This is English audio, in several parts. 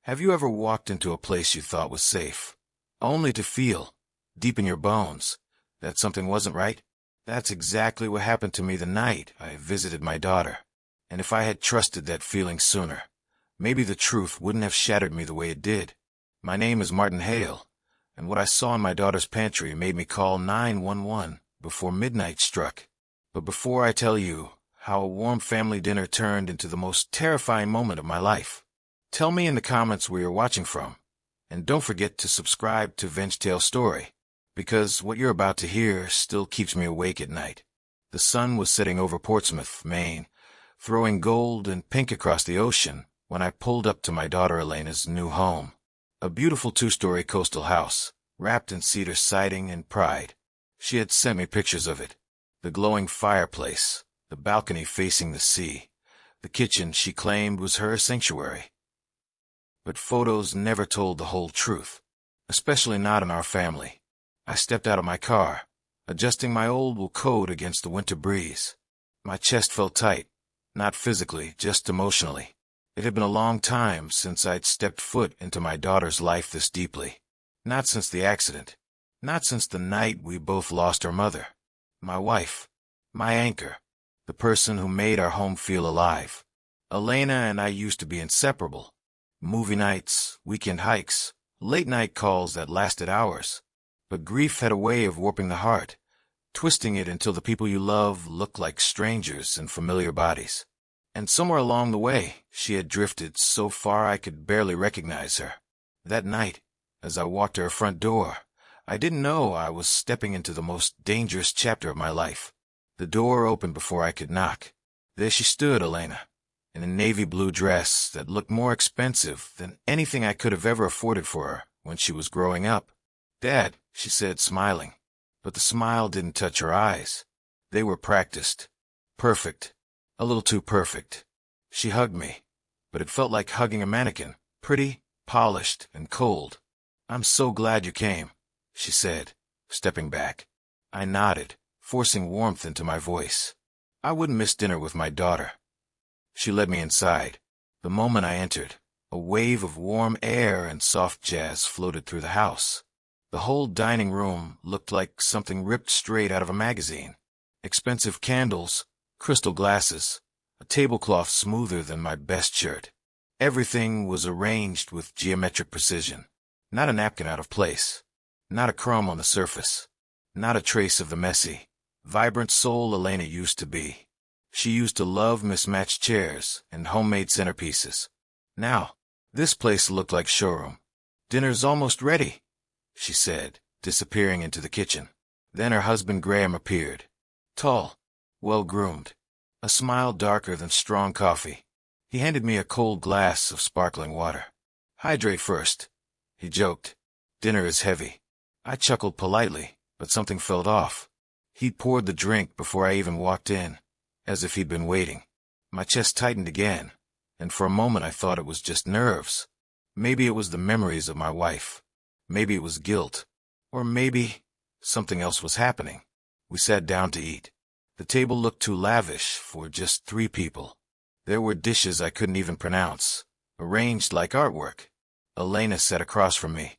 Have you ever walked into a place you thought was safe, only to feel, deep in your bones, that something wasn't right? That's exactly what happened to me the night I visited my daughter. And if I had trusted that feeling sooner, maybe the truth wouldn't have shattered me the way it did. My name is Martin Hale, and what I saw in my daughter's pantry made me call 911 before midnight struck. But before I tell you how a warm family dinner turned into the most terrifying moment of my life, tell me in the comments where you're watching from. And don't forget to subscribe to VengeTalesDiary, because what you're about to hear still keeps me awake at night. The sun was setting over Portsmouth, Maine, throwing gold and pink across the ocean when I pulled up to my daughter Elena's new home. A beautiful two-story coastal house, wrapped in cedar siding and pride. She had sent me pictures of it. The glowing fireplace, the balcony facing the sea, the kitchen she claimed was her sanctuary. But photos never told the whole truth, especially not in our family. I stepped out of my car, adjusting my old wool coat against the winter breeze. My chest felt tight, not physically, just emotionally. It had been a long time since I'd stepped foot into my daughter's life this deeply. Not since the accident. Not since the night we both lost our mother. My wife. My anchor. The person who made our home feel alive. Elena and I used to be inseparable. Movie nights, weekend hikes, late-night calls that lasted hours. But grief had a way of warping the heart, twisting it until the people you love look like strangers in familiar bodies. And somewhere along the way, she had drifted so far I could barely recognize her. That night, as I walked to her front door, I didn't know I was stepping into the most dangerous chapter of my life. The door opened before I could knock. There she stood, Elena, in a navy blue dress that looked more expensive than anything I could have ever afforded for her when she was growing up. "Dad," she said, smiling. But the smile didn't touch her eyes. They were practiced. Perfect. A little too perfect. She hugged me, but it felt like hugging a mannequin, pretty, polished, and cold. "I'm so glad you came," she said, stepping back. I nodded, forcing warmth into my voice. I wouldn't miss dinner with my daughter. She led me inside. The moment I entered, a wave of warm air and soft jazz floated through the house. The whole dining room looked like something ripped straight out of a magazine. Expensive candles, crystal glasses, a tablecloth smoother than my best shirt. Everything was arranged with geometric precision. Not a napkin out of place. Not a crumb on the surface. Not a trace of the messy, vibrant soul Elena used to be. She used to love mismatched chairs and homemade centerpieces. Now, this place looked like showroom. "Dinner's almost ready," she said, disappearing into the kitchen. Then her husband Graham appeared. Tall, well-groomed, a smile darker than strong coffee. He handed me a cold glass of sparkling water. "Hydrate first," he joked. "Dinner is heavy." I chuckled politely, but something felt off. He'd poured the drink before I even walked in, as if he'd been waiting. My chest tightened again, and for a moment I thought it was just nerves. Maybe it was the memories of my wife. Maybe it was guilt. Or maybe something else was happening. We sat down to eat. The table looked too lavish for just 3 people. There were dishes I couldn't even pronounce, arranged like artwork. Elena sat across from me,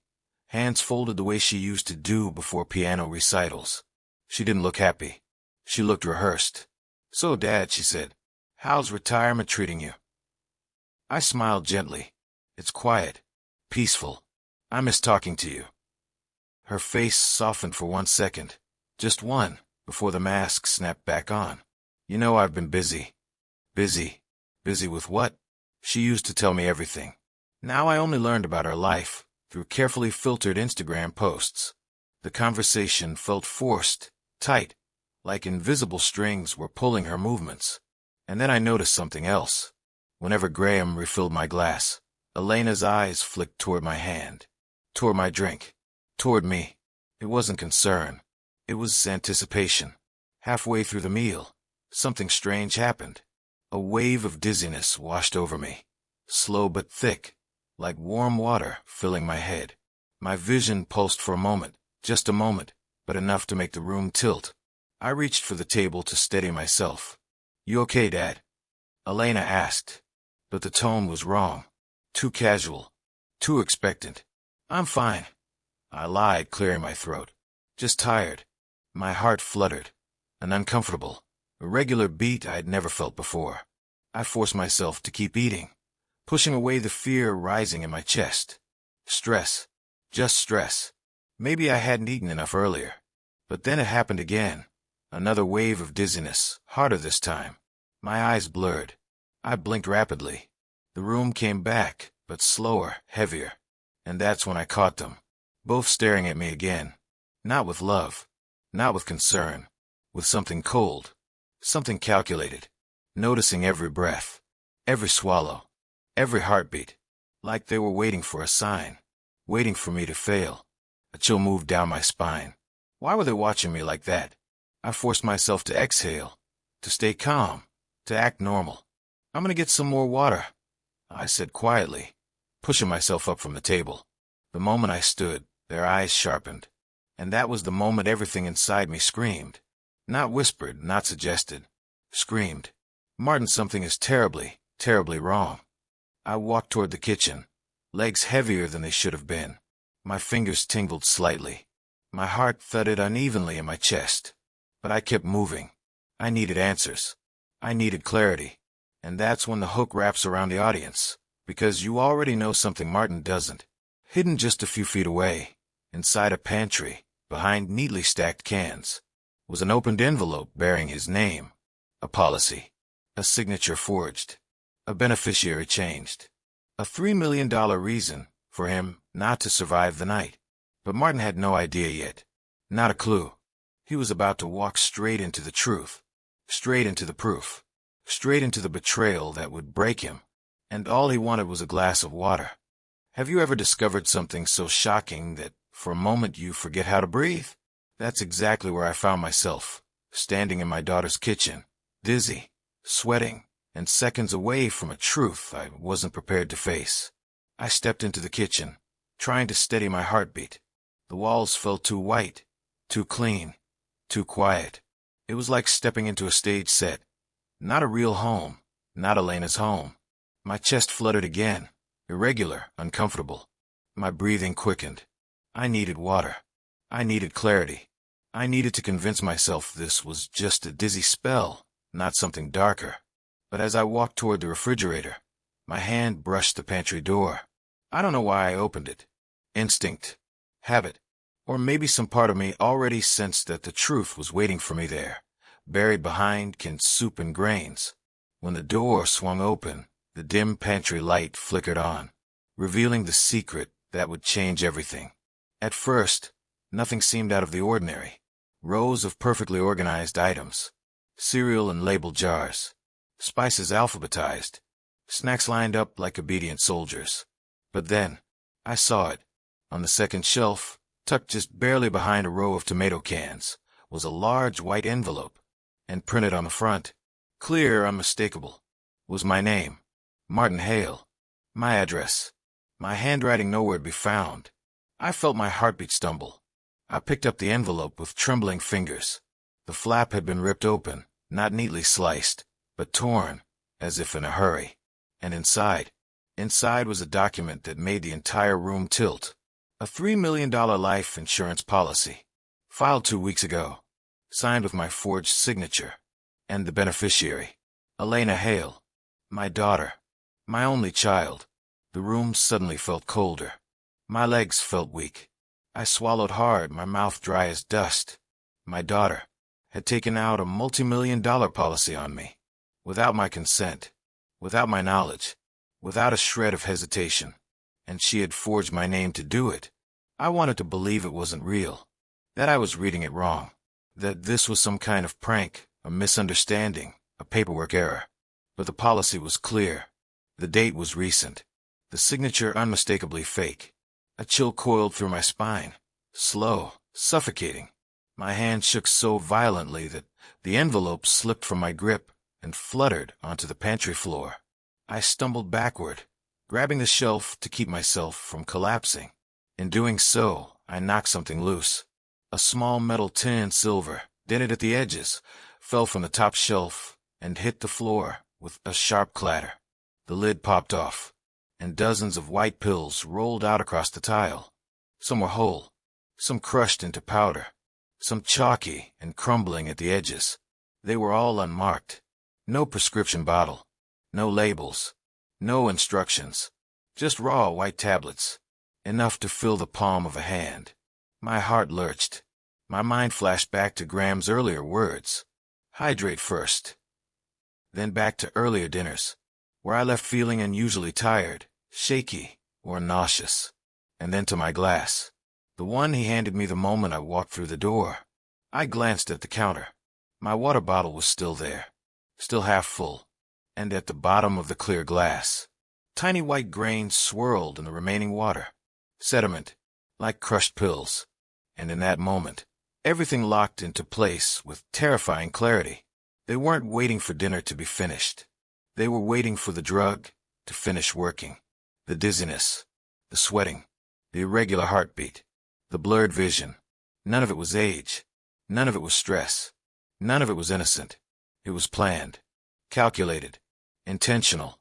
hands folded the way she used to do before piano recitals. She didn't look happy. She looked rehearsed. "So, Dad," she said, "how's retirement treating you?" I smiled gently. "It's quiet, peaceful. I miss talking to you." Her face softened for 1 second, just one, before the mask snapped back on. "You know, I've been busy." "Busy? Busy with what?" She used to tell me everything. Now I only learned about her life through carefully filtered Instagram posts. The conversation felt forced, tight, like invisible strings were pulling her movements. And then I noticed something else. Whenever Graham refilled my glass, Elena's eyes flicked toward my hand, toward my drink, toward me. It wasn't concern. It was anticipation. Halfway through the meal, something strange happened. A wave of dizziness washed over me, slow but thick, like warm water filling my head. My vision pulsed for a moment, just a moment, but enough to make the room tilt. I reached for the table to steady myself. "You okay, Dad?" Elena asked, but the tone was wrong. Too casual. too expectant. I'm fine, I lied, clearing my throat. Just tired. My heart fluttered. An uncomfortable, irregular beat I had never felt before. I forced myself to keep eating, pushing away the fear rising in my chest. Stress. Just stress. Maybe I hadn't eaten enough earlier. But then it happened again. Another wave of dizziness, harder this time. My eyes blurred. I blinked rapidly. The room came back, but slower, heavier. And that's when I caught them, both staring at me again. Not with love, not with concern, with something cold, something calculated, noticing every breath, every swallow, every heartbeat, like they were waiting for a sign, waiting for me to fail. A chill moved down my spine. Why were they watching me like that? I forced myself to exhale, to stay calm, to act normal. I'm gonna get some more water, I said quietly, pushing myself up from the table. The moment I stood, their eyes sharpened. And that was the moment everything inside me screamed. Not whispered, not suggested. Screamed. Martin, something is terribly, terribly wrong. I walked toward the kitchen, legs heavier than they should have been. My fingers tingled slightly. My heart thudded unevenly in my chest. But I kept moving. I needed answers. I needed clarity. And that's when the hook wraps around the audience. Because you already know something Martin doesn't. Hidden just a few feet away, inside a pantry, behind neatly stacked cans, was an opened envelope bearing his name, a policy, a signature forged, a beneficiary changed, a $3 million reason for him not to survive the night. But Martin had no idea yet, not a clue. He was about to walk straight into the truth, straight into the proof, straight into the betrayal that would break him, and all he wanted was a glass of water. Have you ever discovered something so shocking that for a moment you forget how to breathe? That's exactly where I found myself, standing in my daughter's kitchen, dizzy, sweating, and seconds away from a truth I wasn't prepared to face. I stepped into the kitchen, trying to steady my heartbeat. The walls felt too white, too clean, too quiet. It was like stepping into a stage set. Not a real home, not Elena's home. My chest fluttered again, irregular, uncomfortable. My breathing quickened. I needed water. I needed clarity. I needed to convince myself this was just a dizzy spell, not something darker. But as I walked toward the refrigerator, my hand brushed the pantry door. I don't know why I opened it. Instinct. Habit. Or maybe some part of me already sensed that the truth was waiting for me there, buried behind canned soup and grains. When the door swung open, the dim pantry light flickered on, revealing the secret that would change everything. At first, nothing seemed out of the ordinary. Rows of perfectly organized items, cereal in labeled jars, spices alphabetized, snacks lined up like obedient soldiers. But then, I saw it. On the second shelf, tucked just barely behind a row of tomato cans, was a large white envelope, and printed on the front, clear, unmistakable, was my name. Martin Hale. My address. My handwriting nowhere to be found. I felt my heartbeat stumble. I picked up the envelope with trembling fingers. The flap had been ripped open, not neatly sliced, but torn, as if in a hurry. And inside was a document that made the entire room tilt. A $3 million life insurance policy, filed 2 weeks ago, signed with my forged signature, and the beneficiary, Elena Hale, my daughter. My only child. The room suddenly felt colder. My legs felt weak. I swallowed hard, my mouth dry as dust. My daughter had taken out a multi-million-dollar policy on me, without my consent, without my knowledge, without a shred of hesitation. And she had forged my name to do it. I wanted to believe it wasn't real, that I was reading it wrong, that this was some kind of prank, a misunderstanding, a paperwork error. But the policy was clear. The date was recent. The signature unmistakably fake. A chill coiled through my spine. Slow, suffocating. My hand shook so violently that the envelope slipped from my grip and fluttered onto the pantry floor. I stumbled backward, grabbing the shelf to keep myself from collapsing. In doing so, I knocked something loose. A small metal tin silver, dented at the edges, fell from the top shelf and hit the floor with a sharp clatter. The lid popped off. and dozens of white pills rolled out across the tile. Some were whole, some crushed into powder, some chalky and crumbling at the edges. They were all unmarked. No prescription bottle, no labels, no instructions, just raw white tablets, enough to fill the palm of a hand. My heart lurched. My mind flashed back to Graham's earlier words. Hydrate first. Then back to earlier dinners, where I left feeling unusually tired, shaky, or nauseous. And then to my glass, the one he handed me the moment I walked through the door. I glanced at the counter. My water bottle was still there, still half full, and at the bottom of the clear glass, tiny white grains swirled in the remaining water. Sediment, like crushed pills. And in that moment, everything locked into place with terrifying clarity. They weren't waiting for dinner to be finished. They were waiting for the drug to finish working. The dizziness, the sweating, the irregular heartbeat, the blurred vision. None of it was age. None of it was stress. None of it was innocent. It was planned, calculated, intentional.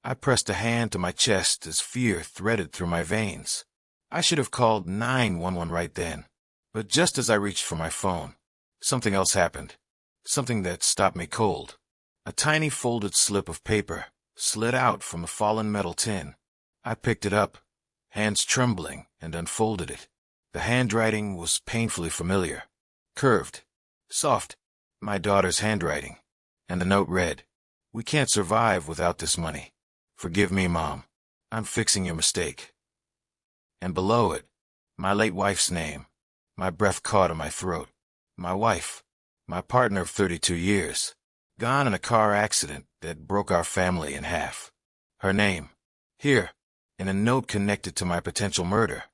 I pressed a hand to my chest as fear threaded through my veins. I should have called 911 right then. But just as I reached for my phone, something else happened. Something that stopped me cold. A tiny folded slip of paper slid out from a fallen metal tin. I picked it up, hands trembling, and unfolded it. The handwriting was painfully familiar. Curved, soft, my daughter's handwriting. And the note read, "We can't survive without this money. Forgive me, Mom. I'm fixing your mistake." And below it, my late wife's name. My breath caught in my throat. My wife, my partner of 32 years, gone in a car accident that broke our family in half. Her name, here, in a note connected to my potential murder.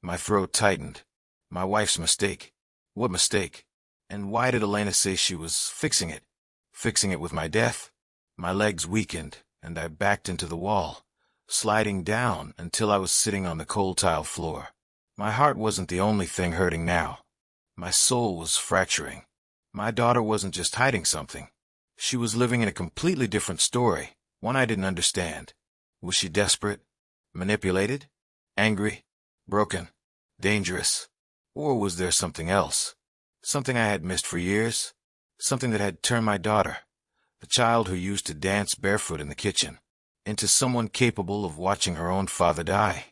My throat tightened. My wife's mistake. What mistake? And why did Elena say she was fixing it? Fixing it with my death? My legs weakened, and I backed into the wall, sliding down until I was sitting on the cold tile floor. My heart wasn't the only thing hurting now. My soul was fracturing. My daughter wasn't just hiding something. She was living in a completely different story, one I didn't understand. Was she desperate? Manipulated? Angry? Broken? Dangerous? Or was there something else? Something I had missed for years? Something that had turned my daughter, the child who used to dance barefoot in the kitchen, into someone capable of watching her own father die.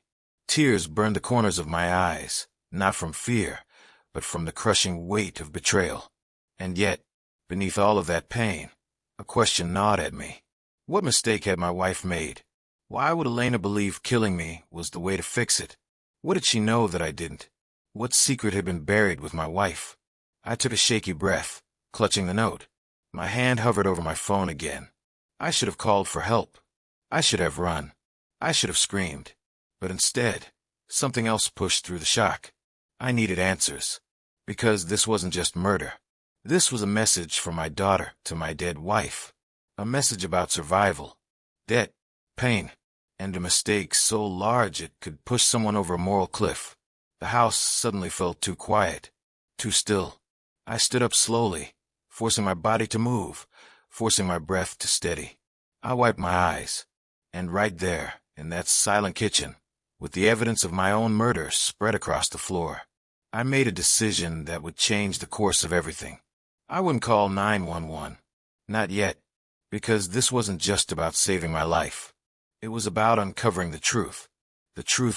Tears burned the corners of my eyes, not from fear, but from the crushing weight of betrayal. And yet, beneath all of that pain, a question gnawed at me. What mistake had my wife made? Why would Elena believe killing me was the way to fix it? What did she know that I didn't? What secret had been buried with my wife? I took a shaky breath, clutching the note. My hand hovered over my phone again. I should have called for help. I should have run. I should have screamed. But instead, something else pushed through the shock. I needed answers. Because this wasn't just murder. This was a message from my daughter to my dead wife. A message about survival, debt, pain, and a mistake so large it could push someone over a moral cliff. The house suddenly felt too quiet, too still. I stood up slowly, forcing my body to move, forcing my breath to steady. I wiped my eyes, and right there, in that silent kitchen, with the evidence of my own murder spread across the floor, I made a decision that would change the course of everything. I wouldn't call 911. Not yet, because this wasn't just about saving my life. It was about uncovering the truth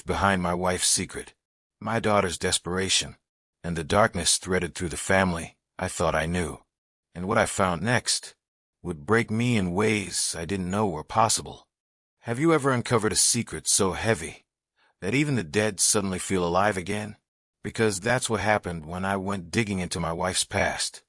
behind my wife's secret, my daughter's desperation, and the darkness threaded through the family I thought I knew. And what I found next would break me in ways I didn't know were possible. Have you ever uncovered a secret so heavy that even the dead suddenly feel alive again? Because that's what happened when I went digging into my wife's past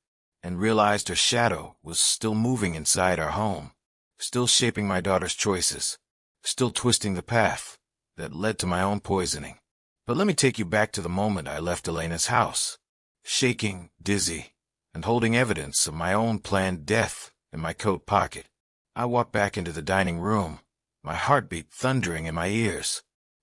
and realized her shadow was still moving inside our home, still shaping my daughter's choices, still twisting the path that led to my own poisoning. But let me take you back to the moment I left Elena's house, shaking, dizzy, and holding evidence of my own planned death in my coat pocket. I walked back into the dining room, my heartbeat thundering in my ears.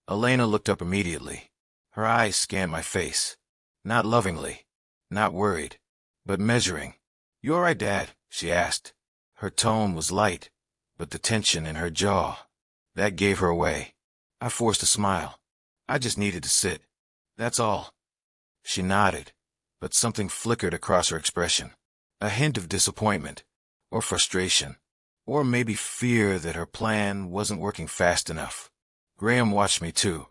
Elena looked up immediately. Her eyes scanned my face, not lovingly, not worried, but measuring. "You all right, Dad?" she asked. Her tone was light, but the tension in her jaw, that gave her away. I forced a smile. I just needed to sit. That's all. She nodded, but something flickered across her expression. A hint of disappointment, or frustration, or maybe fear that her plan wasn't working fast enough. Graham watched me too.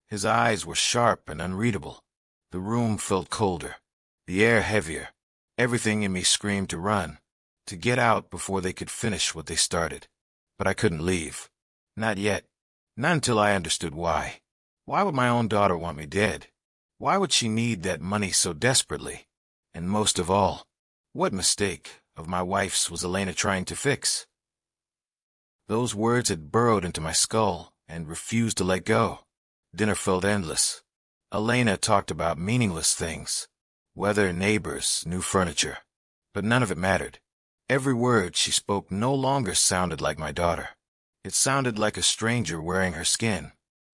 His eyes were sharp and unreadable. The room felt colder, the air heavier. Everything in me screamed to run, to get out before they could finish what they started. But I couldn't leave. Not yet. Not until I understood why. Why would my own daughter want me dead? Why would she need that money so desperately? And most of all, what mistake of my wife's was Elena trying to fix? Those words had burrowed into my skull and refused to let go. Dinner felt endless. Elena talked about meaningless things. Weather, neighbors, new furniture. But none of it mattered. Every word she spoke no longer sounded like my daughter. It sounded like a stranger wearing her skin.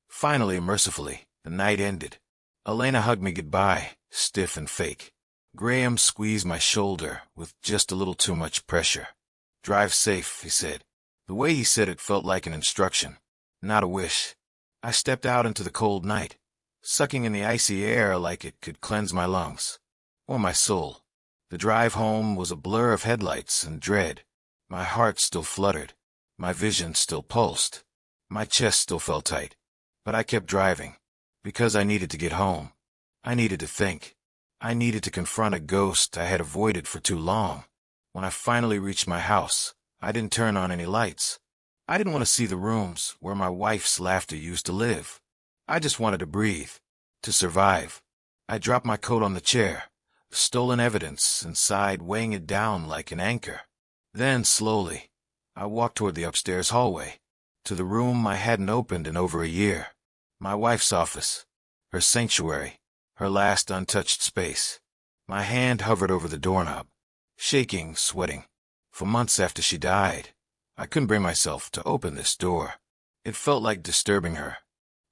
Finally, mercifully, the night ended. Elena hugged me goodbye, stiff and fake. Graham squeezed my shoulder with just a little too much pressure. "Drive safe," he said. The way he said it felt like an instruction, not a wish. I stepped out into the cold night, sucking in the icy air like it could cleanse my lungs. Or my soul. The drive home was a blur of headlights and dread. My heart still fluttered. My vision still pulsed. My chest still felt tight. But I kept driving. Because I needed to get home. I needed to think. I needed to confront a ghost I had avoided for too long. When I finally reached my house, I didn't turn on any lights. I didn't want to see the rooms where my wife's laughter used to live. I just wanted to breathe. To survive. I dropped my coat on the chair. Stolen evidence inside, weighing it down like an anchor. Then, slowly, I walked toward the upstairs hallway, to the room I hadn't opened in over a year. My wife's office, her sanctuary, her last untouched space. My hand hovered over the doorknob, shaking, sweating. For months after she died, I couldn't bring myself to open this door. It felt like disturbing her,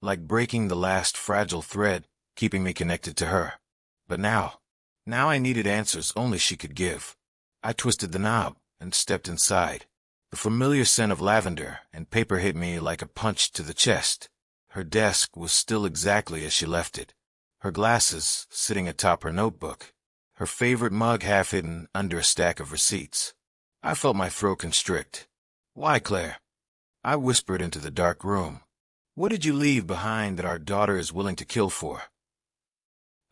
like breaking the last fragile thread keeping me connected to her. But now I needed answers only she could give. I twisted the knob and stepped inside. The familiar scent of lavender and paper hit me like a punch to the chest. Her desk was still exactly as she left it. Her glasses sitting atop her notebook. Her favorite mug half hidden under a stack of receipts. I felt my throat constrict. "Why, Claire?" I whispered into the dark room. "What did you leave behind that our daughter is willing to kill for?"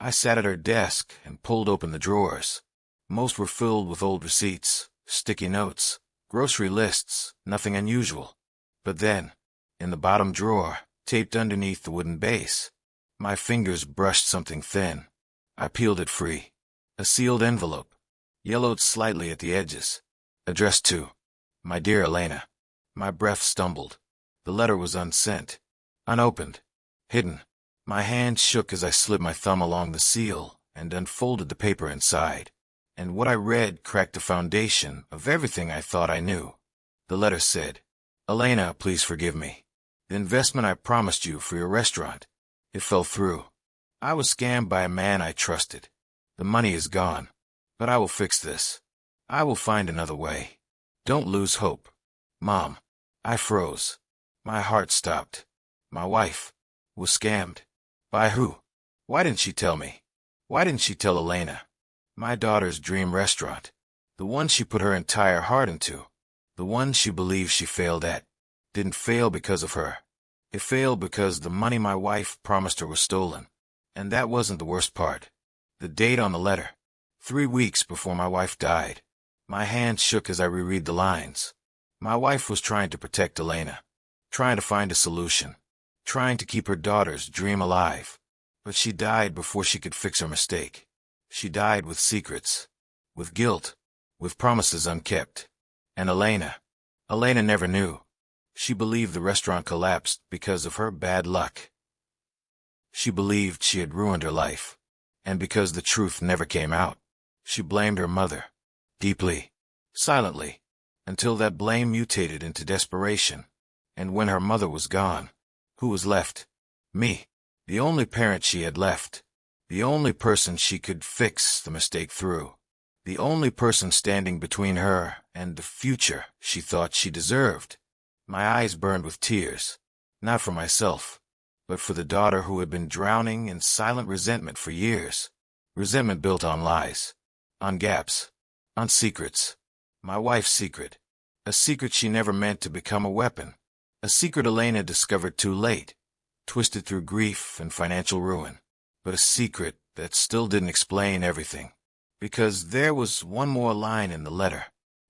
I sat at her desk and pulled open the drawers. Most were filled with old receipts, sticky notes, grocery lists, nothing unusual. But then, in the bottom drawer, taped underneath the wooden base, my fingers brushed something thin. I peeled it free. A sealed envelope, yellowed slightly at the edges. Addressed to my dear Elena. My breath stumbled. The letter was unsent, unopened, hidden. My hand shook as I slid my thumb along the seal and unfolded the paper inside. And what I read cracked the foundation of everything I thought I knew. The letter said, "Elena, please forgive me. The investment I promised you for your restaurant, it fell through. I was scammed by a man I trusted. The money is gone, but I will fix this. I will find another way. Don't lose hope. Mom." I froze. My heart stopped. My wife was scammed. By who? Why didn't she tell me? Why didn't she tell Elena? My daughter's dream restaurant. The one she put her entire heart into. The one she believed she failed at. Didn't fail because of her. It failed because the money my wife promised her was stolen. And that wasn't the worst part. The date on the letter. 3 weeks before my wife died. My hand shook as I reread the lines. My wife was trying to protect Elena. Trying to find a solution. Trying to keep her daughter's dream alive. But she died before she could fix her mistake. She died with secrets. With guilt. With promises unkept. And Elena never knew. She believed the restaurant collapsed because of her bad luck. She believed she had ruined her life. And because the truth never came out, she blamed her mother. Deeply. Silently. Until that blame mutated into desperation. And when her mother was gone, who was left? Me. The only parent she had left. The only person she could fix the mistake through. The only person standing between her and the future she thought she deserved. My eyes burned with tears. Not for myself, but for the daughter who had been drowning in silent resentment for years. Resentment built on lies, on gaps, on secrets. My wife's secret. A secret she never meant to become a weapon. A secret Elena discovered too late, twisted through grief and financial ruin. But a secret that still didn't explain everything. Because there was one more line in the letter.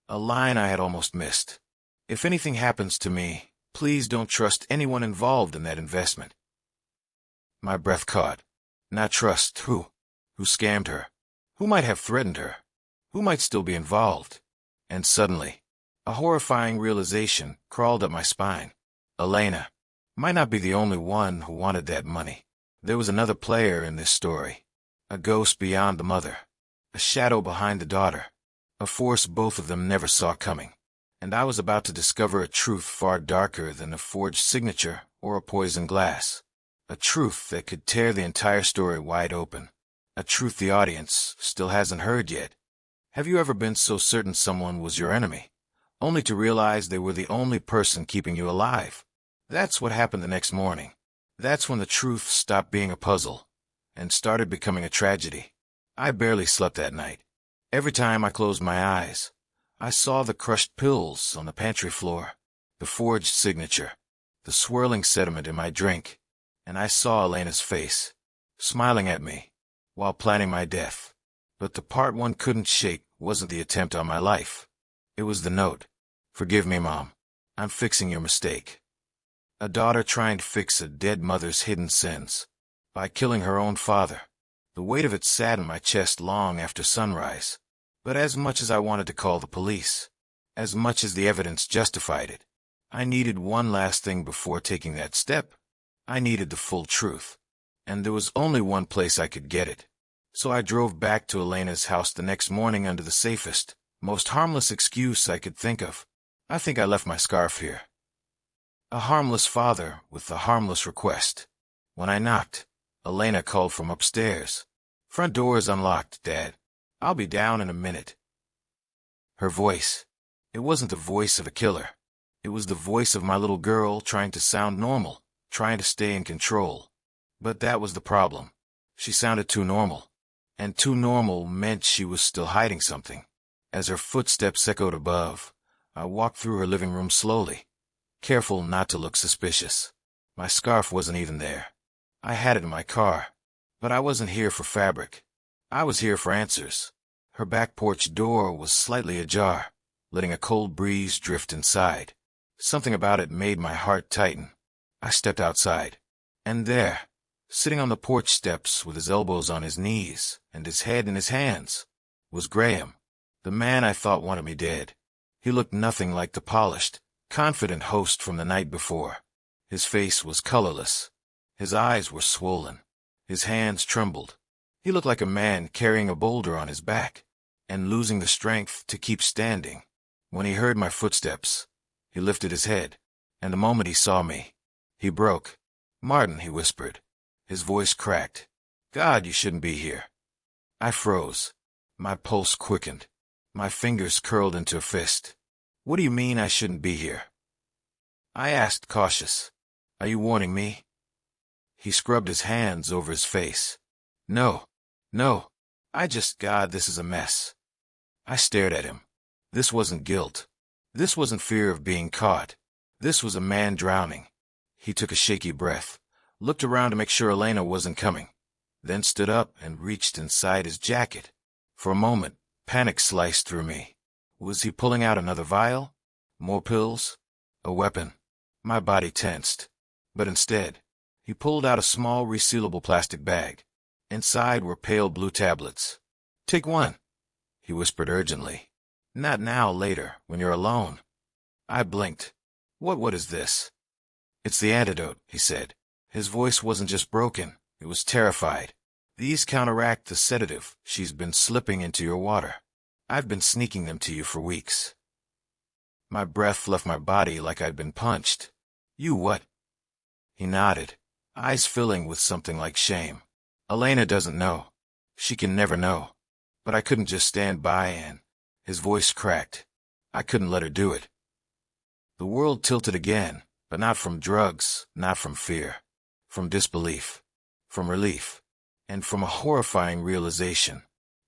A line I had almost missed. If anything happens to me, please don't trust anyone involved in that investment. My breath caught. Not trust who? Who scammed her? Who might have threatened her? Who might still be involved? And suddenly, a horrifying realization crawled up my spine. Elena might not be the only one who wanted that money. There was another player in this story. A ghost beyond the mother. A shadow behind the daughter. A force both of them never saw coming. And I was about to discover a truth far darker than a forged signature or a poisoned glass. A truth that could tear the entire story wide open. A truth the audience still hasn't heard yet. Have you ever been so certain someone was your enemy, only to realize they were the only person keeping you alive? That's what happened the next morning. That's when the truth stopped being a puzzle and started becoming a tragedy. I barely slept that night. Every time I closed my eyes, I saw the crushed pills on the pantry floor, the forged signature, the swirling sediment in my drink, and I saw Elena's face, smiling at me, while planning my death. But the part one couldn't shake wasn't the attempt on my life. It was the note. Forgive me, Mom. I'm fixing your mistake. A daughter trying to fix a dead mother's hidden sins by killing her own father. The weight of it sat in my chest long after sunrise. But as much as I wanted to call the police, as much as the evidence justified it, I needed one last thing before taking that step. I needed the full truth. And there was only one place I could get it. So I drove back to Elena's house the next morning under the safest, most harmless excuse I could think of. I think I left my scarf here. A harmless father with a harmless request. When I knocked, Elena called from upstairs. Front door is unlocked, Dad. I'll be down in a minute. Her voice. It wasn't the voice of a killer. It was the voice of my little girl trying to sound normal, trying to stay in control. But that was the problem. She sounded too normal. And too normal meant she was still hiding something. As her footsteps echoed above, I walked through her living room slowly, careful not to look suspicious. My scarf wasn't even there. I had it in my car. But I wasn't here for fabric. I was here for answers. Her back porch door was slightly ajar, letting a cold breeze drift inside. Something about it made my heart tighten. I stepped outside. And there, sitting on the porch steps with his elbows on his knees and his head in his hands, was Graham, the man I thought wanted me dead. He looked nothing like the polished, confident host from the night before. His face was colorless. His eyes were swollen. His hands trembled. He looked like a man carrying a boulder on his back and losing the strength to keep standing. When he heard my footsteps, he lifted his head, and the moment he saw me, he broke. "Martin," he whispered. His voice cracked. "God, you shouldn't be here." I froze. My pulse quickened. My fingers curled into a fist. "What do you mean I shouldn't be here?" I asked, cautious. "Are you warning me?" He scrubbed his hands over his face. No. God, this is a mess." I stared at him. This wasn't guilt. This wasn't fear of being caught. This was a man drowning. He took a shaky breath, looked around to make sure Elena wasn't coming, then stood up and reached inside his jacket. For a moment, panic sliced through me. Was he pulling out another vial? More pills? A weapon? My body tensed. But instead, he pulled out a small resealable plastic bag. Inside were pale blue tablets. "Take one," he whispered urgently. "Not now, later, when you're alone." I blinked. What is this?" "It's the antidote," he said. His voice wasn't just broken, it was terrified. "These counteract the sedative she's been slipping into your water. I've been sneaking them to you for weeks." My breath left my body like I'd been punched. "You what?" He nodded, eyes filling with something like shame. "Elena doesn't know. She can never know. But I couldn't just stand by and—" His voice cracked. "I couldn't let her do it." The world tilted again, But not from drugs, not from fear. From disbelief. From relief. And from a horrifying realization.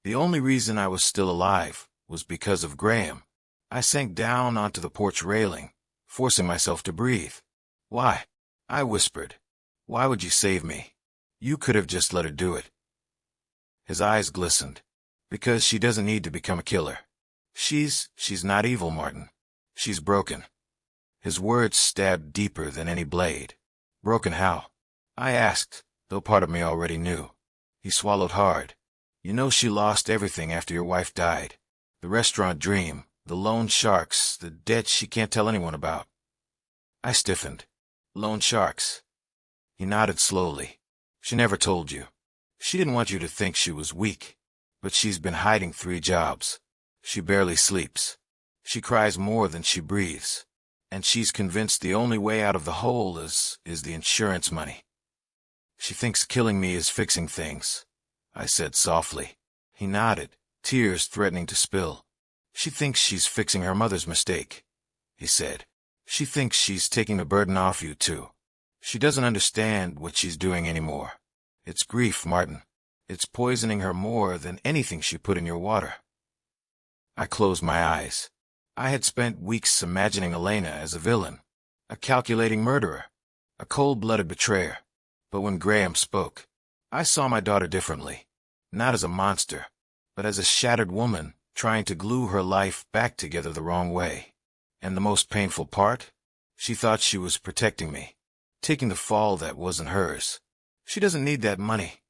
The only reason I was still alive was because of Graham. I sank down onto the porch railing, forcing myself to breathe. Why? I whispered. Why would you save me? You could have just let her do it. His eyes glistened. Because she doesn't need to become a killer. She's not evil, Martin. She's broken. His words stabbed deeper than any blade. Broken how? I asked, though part of me already knew. He swallowed hard. You know she lost everything after your wife died. The restaurant dream, the loan sharks, the debt she can't tell anyone about. I stiffened. Loan sharks. He nodded slowly. She never told you. She didn't want you to think she was weak. But she's been hiding 3 jobs. She barely sleeps. She cries more than she breathes. And she's convinced the only way out of the hole is the insurance money. She thinks killing me is fixing things, I said softly. He nodded, tears threatening to spill. She thinks she's fixing her mother's mistake, he said. She thinks she's taking the burden off you too. She doesn't understand what she's doing anymore. It's grief, Martin. It's poisoning her more than anything she put in your water. I closed my eyes. I had spent weeks imagining Elena as a villain, a calculating murderer, a cold-blooded betrayer. But when Graham spoke, I saw my daughter differently. Not as a monster, but as a shattered woman trying to glue her life back together the wrong way. And the most painful part? She thought she was protecting me, taking the fall that wasn't hers. She doesn't need that money,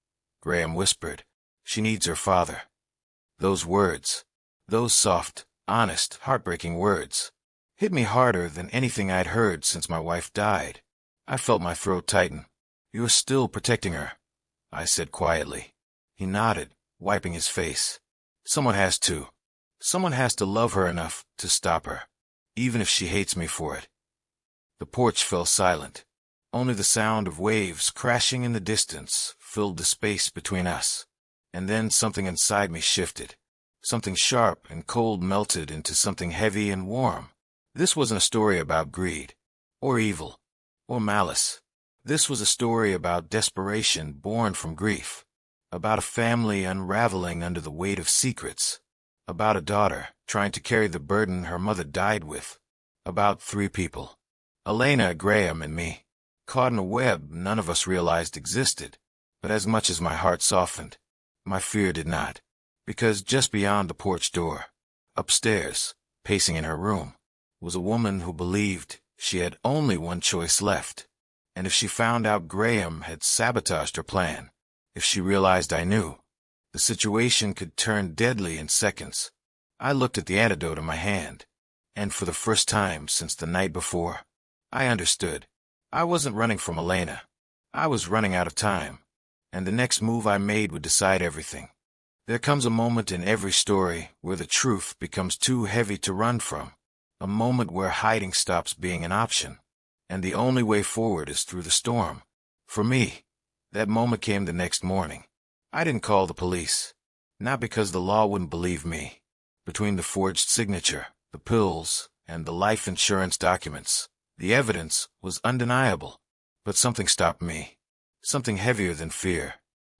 Graham whispered. She needs her father. Those words, those soft, honest, heartbreaking words, hit me harder than anything I'd heard since my wife died. I felt my throat tighten. You're still protecting her, I said quietly. He nodded, wiping his face. Someone has to. Someone has to love her enough to stop her, even if she hates me for it. The porch fell silent. Only the sound of waves crashing in the distance filled the space between us. And then something inside me shifted. Something sharp and cold melted into something heavy and warm. This wasn't a story about greed, or evil, or malice. This was a story about desperation born from grief, about a family unraveling under the weight of secrets, about a daughter trying to carry the burden her mother died with, about 3 people, Elena, Graham, and me, caught in a web none of us realized existed. But as much as my heart softened, my fear did not, because just beyond the porch door, upstairs, pacing in her room, was a woman who believed she had only one choice left. And if she found out Graham had sabotaged her plan, if she realized I knew, the situation could turn deadly in seconds. I looked at the antidote in my hand, and for the first time since the night before, I understood. I wasn't running from Elena. I was running out of time, and the next move I made would decide everything. There comes a moment in every story where the truth becomes too heavy to run from, a moment where hiding stops being an option, and the only way forward is through the storm. For me, that moment came the next morning. I didn't call the police, not because the law wouldn't believe me. Between the forged signature, the pills, and the life insurance documents, the evidence was undeniable. But something stopped me, something heavier than fear.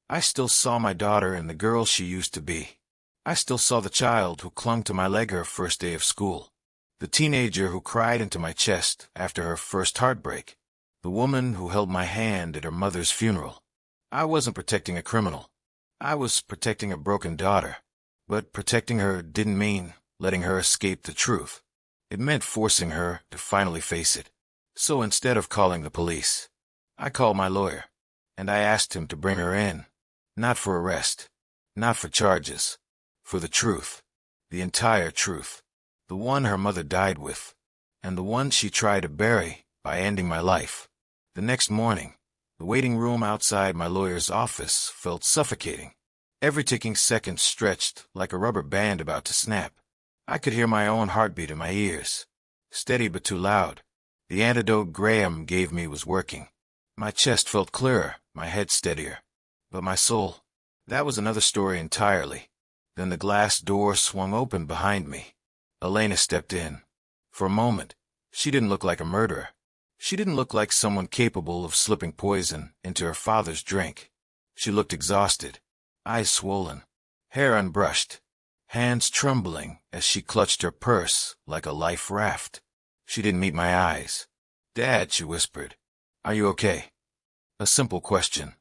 I still saw my daughter and the girl she used to be. I still saw the child who clung to my leg her first day of school, the teenager who cried into my chest after her first heartbreak, the woman who held my hand at her mother's funeral. I wasn't protecting a criminal. I was protecting a broken daughter. But protecting her didn't mean letting her escape the truth. It meant forcing her to finally face it. So instead of calling the police, I called my lawyer, and I asked him to bring her in. Not for arrest, not for charges, for the truth, the entire truth, the one her mother died with, and the one she tried to bury by ending my life. The next morning, the waiting room outside my lawyer's office felt suffocating. Every ticking second stretched like a rubber band about to snap. I could hear my own heartbeat in my ears, steady but too loud. The antidote Graham gave me was working. My chest felt clearer, my head steadier. But my soul, that was another story entirely. Then the glass door swung open behind me. Elena stepped in. For a moment, she didn't look like a murderer. She didn't look like someone capable of slipping poison into her father's drink. She looked exhausted, eyes swollen, hair unbrushed, hands trembling as she clutched her purse like a life raft. She didn't meet my eyes. "Dad," she whispered, "are you okay?" A simple question,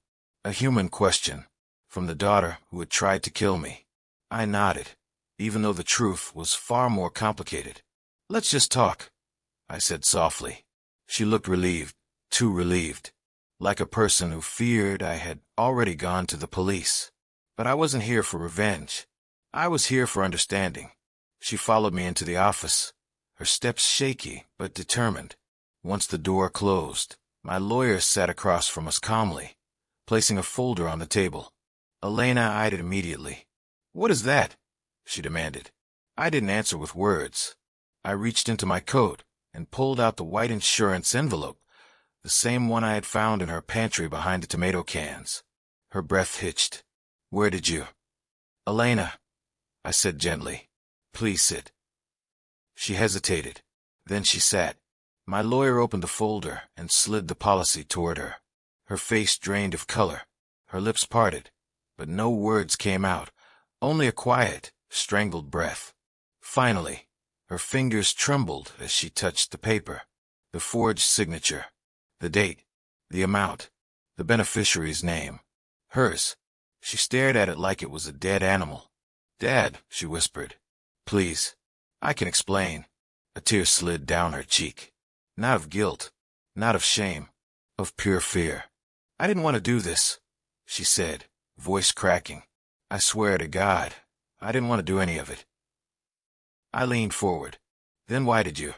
a human question, from the daughter who had tried to kill me. I nodded, even though the truth was far more complicated. "Let's just talk," I said softly. She looked relieved, too relieved, like a person who feared I had already gone to the police. But I wasn't here for revenge. I was here for understanding. She followed me into the office, her steps shaky but determined. Once the door closed, my lawyer sat across from us calmly, placing a folder on the table. Elena eyed it immediately. "What is that?" she demanded. I didn't answer with words. I reached into my coat and pulled out the white insurance envelope, the same one I had found in her pantry behind the tomato cans. Her breath hitched. "Where did you—" "Elena," I said gently, "please sit." She hesitated. Then she sat. My lawyer opened the folder and slid the policy toward her. Her face drained of color, her lips parted, but no words came out, only a quiet, strangled breath. Finally, her fingers trembled as she touched the paper, the forged signature, the date, the amount, the beneficiary's name. Hers. She stared at it like it was a dead animal. "Dad," she whispered, "please. I can explain." A tear slid down her cheek. Not of guilt, not of shame, of pure fear. "I didn't want to do this," she said, voice cracking. "I swear to God, I didn't want to do any of it." I leaned forward. "Then why did you?"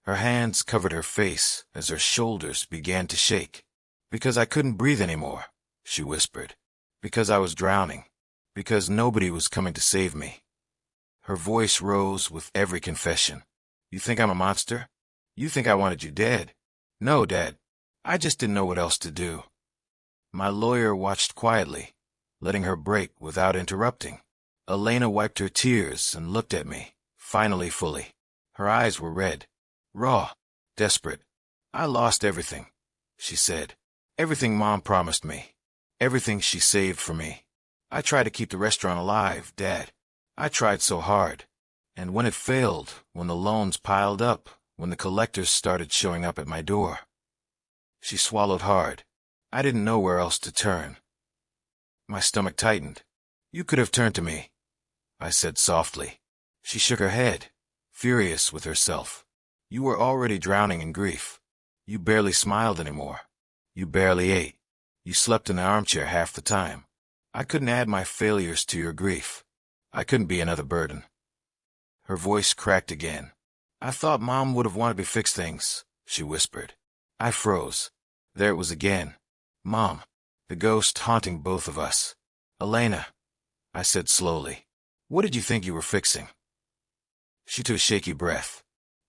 Her hands covered her face as her shoulders began to shake. "Because I couldn't breathe anymore," she whispered. "Because I was drowning. Because nobody was coming to save me." Her voice rose with every confession. "You think I'm a monster? You think I wanted you dead?" "No, Dad. I just didn't know what else to do." My lawyer watched quietly, letting her break without interrupting. Elena wiped her tears and looked at me, finally fully. Her eyes were red, raw, desperate. "I lost everything," she said. "Everything Mom promised me. Everything she saved for me. I tried to keep the restaurant alive, Dad. I tried so hard. And when it failed, when the loans piled up, when the collectors started showing up at my door." She swallowed hard. I didn't know where else to turn. My stomach tightened. "You could have turned to me," I said softly. She shook her head, furious with herself. "You were already drowning in grief. You barely smiled anymore. You barely ate. You slept in the armchair half the time. I couldn't add my failures to your grief. I couldn't be another burden." Her voice cracked again. "I thought Mom would have wanted to fix things," she whispered. I froze. There it was again. Mom, the ghost haunting both of us. "Elena," I said slowly, "what did you think you were fixing?" She took a shaky breath.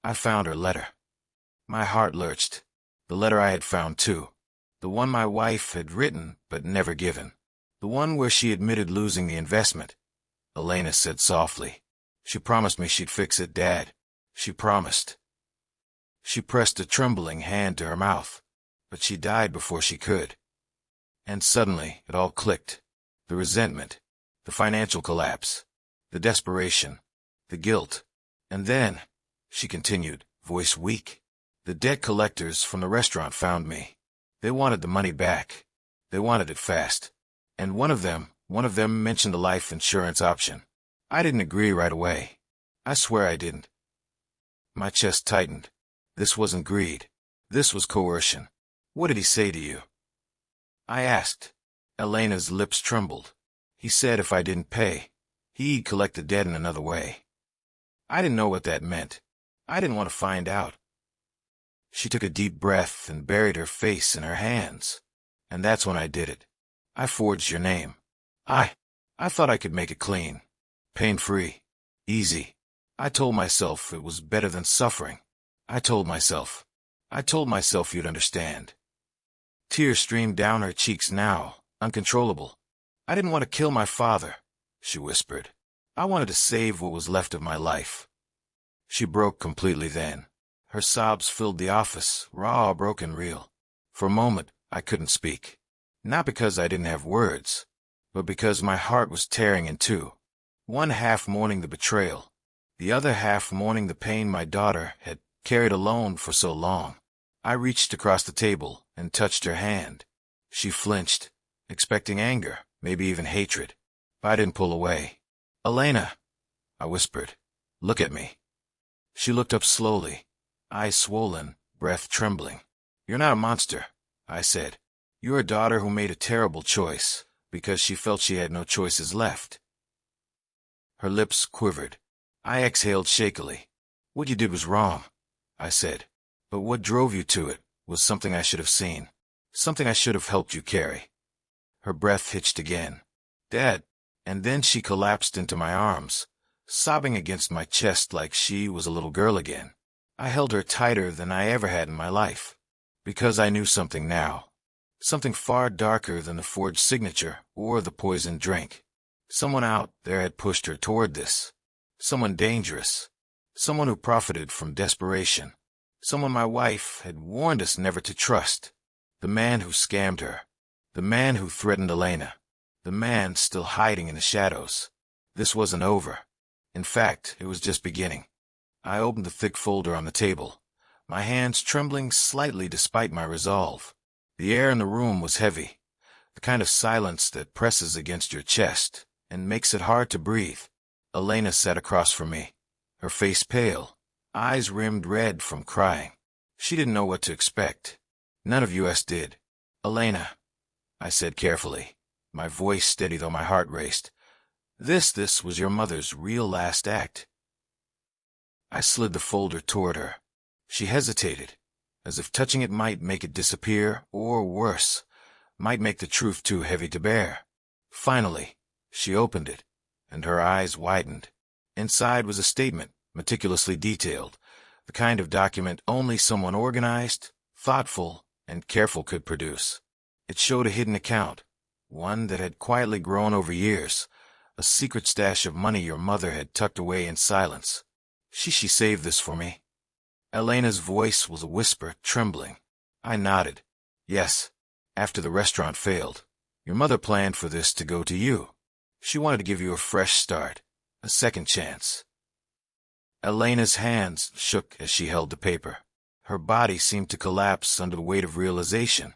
"I found her letter." My heart lurched. The letter I had found too. The one my wife had written but never given. The one where she admitted losing the investment. Elena said softly, "She promised me she'd fix it, Dad. She promised." She pressed a trembling hand to her mouth, but she died before she could. And suddenly it all clicked. The resentment, the financial collapse, the desperation, the guilt. "And then," she continued, voice weak, "the debt collectors from the restaurant found me. They wanted the money back. They wanted it fast. And one of them mentioned a life insurance option. I didn't agree right away. I swear I didn't." My chest tightened. This wasn't greed. This was coercion. "What did he say to you?" I asked. Elena's lips trembled. "He said if I didn't pay, he'd collect the debt in another way." I didn't know what that meant. I didn't want to find out. She took a deep breath and buried her face in her hands. "And that's when I did it. I forged your name. I thought I could make it clean. Pain-free. Easy. I told myself it was better than suffering. I told myself you'd understand." Tears streamed down her cheeks now, uncontrollable. "I didn't want to kill my father," she whispered. "I wanted to save what was left of my life." She broke completely then. Her sobs filled the office, raw, broken, real. For a moment, I couldn't speak. Not because I didn't have words, but because my heart was tearing in two. One half mourning the betrayal, the other half mourning the pain my daughter had carried alone for so long. I reached across the table and touched her hand. She flinched, expecting anger, maybe even hatred. But I didn't pull away. "Elena," I whispered, "look at me." She looked up slowly, eyes swollen, breath trembling. "You're not a monster," I said. "You're a daughter who made a terrible choice because she felt she had no choices left." Her lips quivered. I exhaled shakily. "What you did was wrong," I said. "But what drove you to it was something I should have seen. Something I should have helped you carry." Her breath hitched again. "Dad," and then she collapsed into my arms, sobbing against my chest like she was a little girl again. I held her tighter than I ever had in my life, because I knew something now. Something far darker than the forged signature or the poisoned drink. Someone out there had pushed her toward this. Someone dangerous. Someone who profited from desperation. Someone my wife had warned us never to trust. The man who scammed her. The man who threatened Elena. The man still hiding in the shadows. This wasn't over. In fact, it was just beginning. I opened the thick folder on the table, my hands trembling slightly despite my resolve. The air in the room was heavy, the kind of silence that presses against your chest and makes it hard to breathe. Elena sat across from me, her face pale, eyes rimmed red from crying. She didn't know what to expect. None of us did. "Elena," I said carefully, my voice steady though my heart raced. This was your mother's real last act." I slid the folder toward her. She hesitated, as if touching it might make it disappear, or worse, might make the truth too heavy to bear. Finally, she opened it, and her eyes widened. Inside was a statement, meticulously detailed, the kind of document only someone organized, thoughtful, and careful could produce. It showed a hidden account, one that had quietly grown over years, a secret stash of money your mother had tucked away in silence. She saved this for me." Elena's voice was a whisper, trembling. I nodded. "Yes, after the restaurant failed. Your mother planned for this to go to you. She wanted to give you a fresh start, a second chance." Elena's hands shook as she held the paper. Her body seemed to collapse under the weight of realization,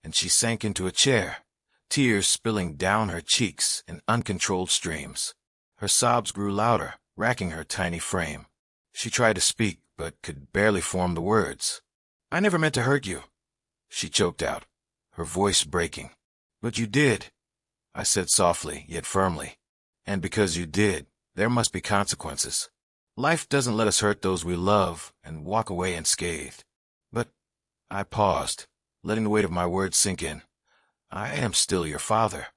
and she sank into a chair, tears spilling down her cheeks in uncontrolled streams. Her sobs grew louder, racking her tiny frame. She tried to speak, but could barely form the words. "I never meant to hurt you," she choked out, her voice breaking. "But you did," I said softly, yet firmly. "And because you did, there must be consequences. Life doesn't let us hurt those we love and walk away unscathed." "But," I paused, letting the weight of my words sink in, "I am still your father,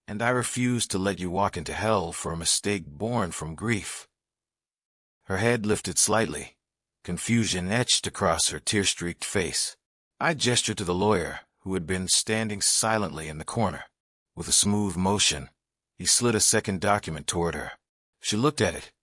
and I refuse to let you walk into hell for a mistake born from grief." Her head lifted slightly, confusion etched across her tear-streaked face. I gestured to the lawyer, who had been standing silently in the corner. With a smooth motion, he slid a second document toward her. She looked at it,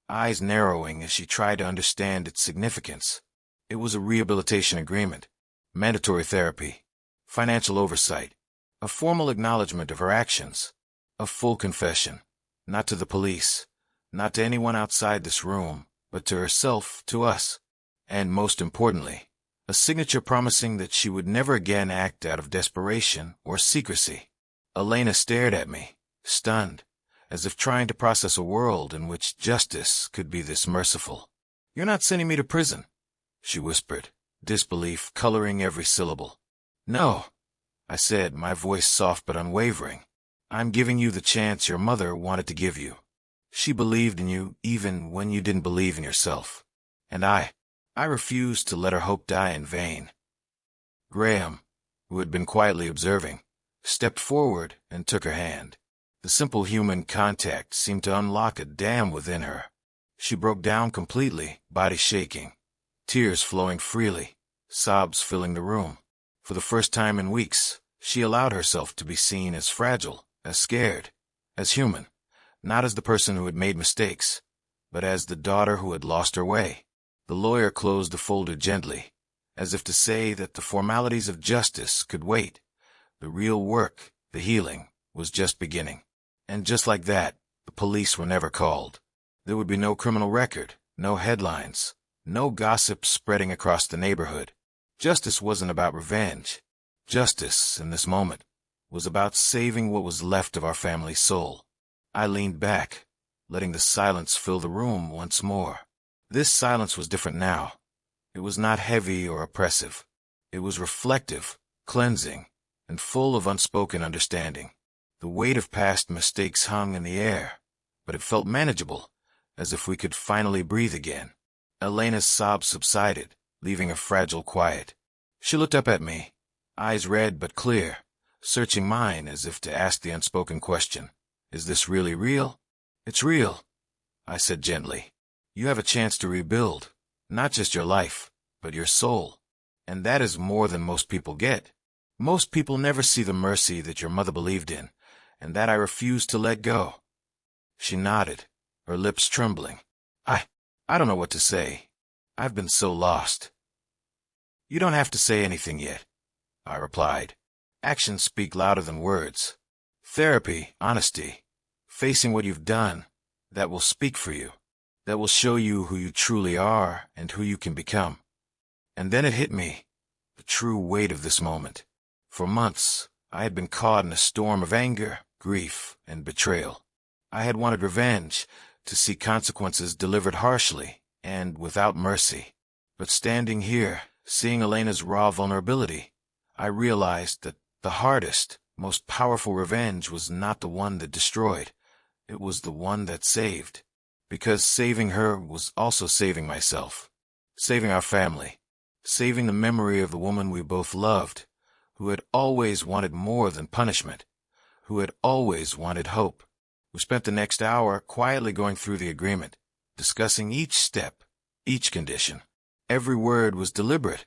eyes narrowing as she tried to understand its significance. It was a rehabilitation agreement, mandatory therapy, financial oversight, a formal acknowledgement of her actions, a full confession, not to the police, not to anyone outside this room, but to herself, to us, and most importantly, a signature promising that she would never again act out of desperation or secrecy. Elena stared at me, stunned, as if trying to process a world in which justice could be this merciful. "You're not sending me to prison," she whispered, disbelief coloring every syllable. "No," I said, my voice soft but unwavering. "I'm giving you the chance your mother wanted to give you. She believed in you even when you didn't believe in yourself. And I refused to let her hope die in vain." Graham, who had been quietly observing, stepped forward and took her hand. The simple human contact seemed to unlock a dam within her. She broke down completely, body shaking, tears flowing freely, sobs filling the room. For the first time in weeks, she allowed herself to be seen as fragile, as scared, as human, not as the person who had made mistakes, but as the daughter who had lost her way. The lawyer closed the folder gently, as if to say that the formalities of justice could wait. The real work, the healing, was just beginning. And just like that, the police were never called. There would be no criminal record, no headlines, no gossip spreading across the neighborhood. Justice wasn't about revenge. Justice, in this moment, was about saving what was left of our family's soul. I leaned back, letting the silence fill the room once more. This silence was different now. It was not heavy or oppressive. It was reflective, cleansing, and full of unspoken understanding. The weight of past mistakes hung in the air, but it felt manageable, as if we could finally breathe again. Elena's sobs subsided, leaving a fragile quiet. She looked up at me, eyes red but clear, searching mine as if to ask the unspoken question. Is this really real? It's real, I said gently. You have a chance to rebuild, not just your life, but your soul. And that is more than most people get. Most people never see the mercy that your mother believed in, and that I refuse to let go. She nodded, her lips trembling. I don't know what to say. I've been so lost. You don't have to say anything yet, I replied. Actions speak louder than words. Therapy, honesty, facing what you've done, that will speak for you. That will show you who you truly are and who you can become. And then it hit me, the true weight of this moment. For months, I had been caught in a storm of anger, grief, and betrayal. I had wanted revenge, to see consequences delivered harshly and without mercy. But standing here, seeing Elena's raw vulnerability, I realized that the hardest, most powerful revenge was not the one that destroyed. It was the one that saved. Because saving her was also saving myself, saving our family, saving the memory of the woman we both loved, who had always wanted more than punishment, who had always wanted hope. We spent the next hour quietly going through the agreement, discussing each step, each condition. Every word was deliberate,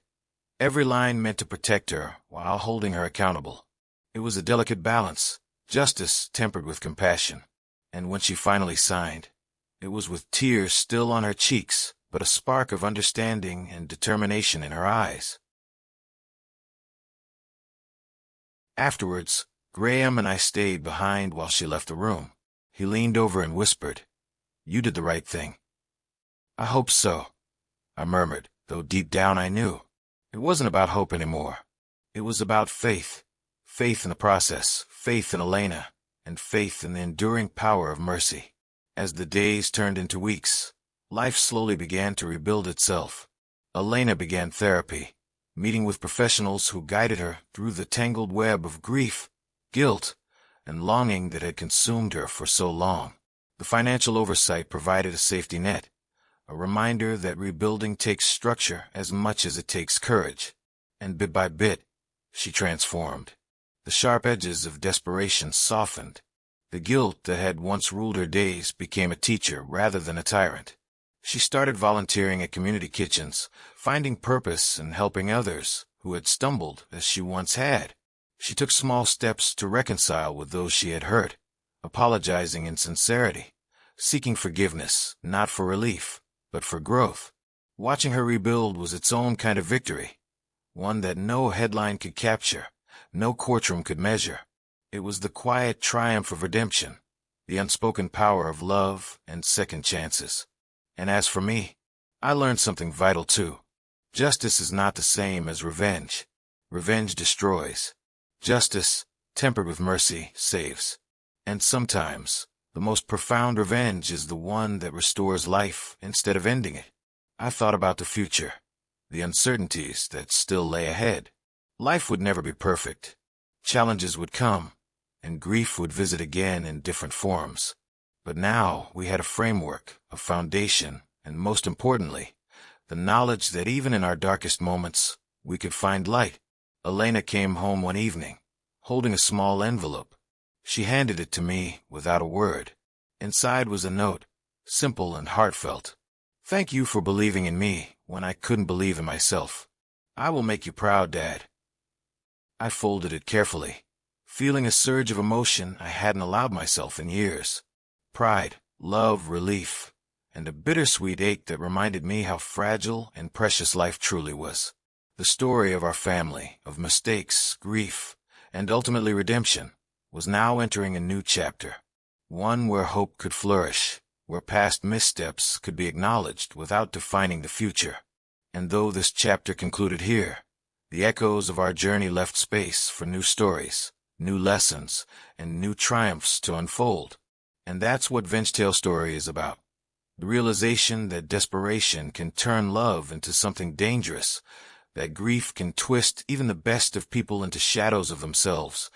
every line meant to protect her while holding her accountable. It was a delicate balance, justice tempered with compassion. And when she finally signed, it was with tears still on her cheeks, but a spark of understanding and determination in her eyes. Afterwards, Graham and I stayed behind while she left the room. He leaned over and whispered, "You did the right thing." "I hope so," I murmured, though deep down I knew. It wasn't about hope anymore. It was about faith. Faith in the process, faith in Elena, and faith in the enduring power of mercy. As the days turned into weeks, life slowly began to rebuild itself. Elena began therapy, meeting with professionals who guided her through the tangled web of grief, guilt, and longing that had consumed her for so long. The financial oversight provided a safety net, a reminder that rebuilding takes structure as much as it takes courage. And bit by bit, she transformed. The sharp edges of desperation softened. The guilt that had once ruled her days became a teacher rather than a tyrant. She started volunteering at community kitchens, finding purpose in helping others who had stumbled as she once had. She took small steps to reconcile with those she had hurt, apologizing in sincerity, seeking forgiveness not for relief, but for growth. Watching her rebuild was its own kind of victory, one that no headline could capture, no courtroom could measure. It was the quiet triumph of redemption, the unspoken power of love and second chances. And as for me, I learned something vital too. Justice is not the same as revenge. Revenge destroys. Justice, tempered with mercy, saves. And sometimes, the most profound revenge is the one that restores life instead of ending it. I thought about the future, the uncertainties that still lay ahead. Life would never be perfect. Challenges would come, and grief would visit again in different forms. But now we had a framework, a foundation, and most importantly, the knowledge that even in our darkest moments, we could find light. Elena came home one evening, holding a small envelope. She handed it to me without a word. Inside was a note, simple and heartfelt. "Thank you for believing in me when I couldn't believe in myself. I will make you proud, Dad." I folded it carefully, feeling a surge of emotion I hadn't allowed myself in years. Pride, love, relief, and a bittersweet ache that reminded me how fragile and precious life truly was. The story of our family, of mistakes, grief, and ultimately redemption, was now entering a new chapter. One where hope could flourish, where past missteps could be acknowledged without defining the future. And though this chapter concluded here, the echoes of our journey left space for new stories, new lessons, and new triumphs to unfold. And that's what VengeTalesDiary is about. The realization that desperation can turn love into something dangerous, that grief can twist even the best of people into shadows of themselves,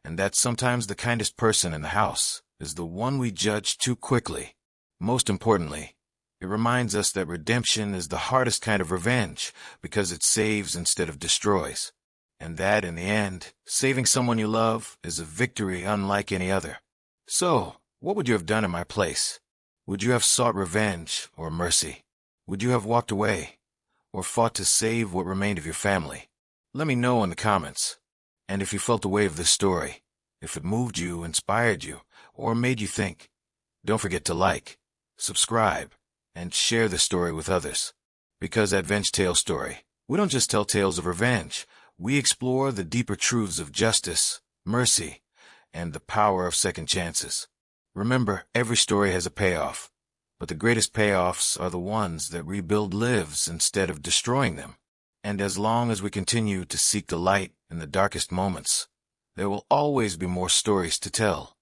and that sometimes the kindest person in the house is the one we judge too quickly. Most importantly, it reminds us that redemption is the hardest kind of revenge because it saves instead of destroys, and that, in the end, saving someone you love is a victory unlike any other. So, what would you have done in my place? Would you have sought revenge or mercy? Would you have walked away or fought to save what remained of your family? Let me know in the comments. And if you felt the weight of this story, if it moved you, inspired you, or made you think, don't forget to like, subscribe, and share the story with others. Because at VengeTalesDiary, we don't just tell tales of revenge, we explore the deeper truths of justice, mercy, and the power of second chances. Remember, every story has a payoff, but the greatest payoffs are the ones that rebuild lives instead of destroying them. And as long as we continue to seek the light in the darkest moments, there will always be more stories to tell.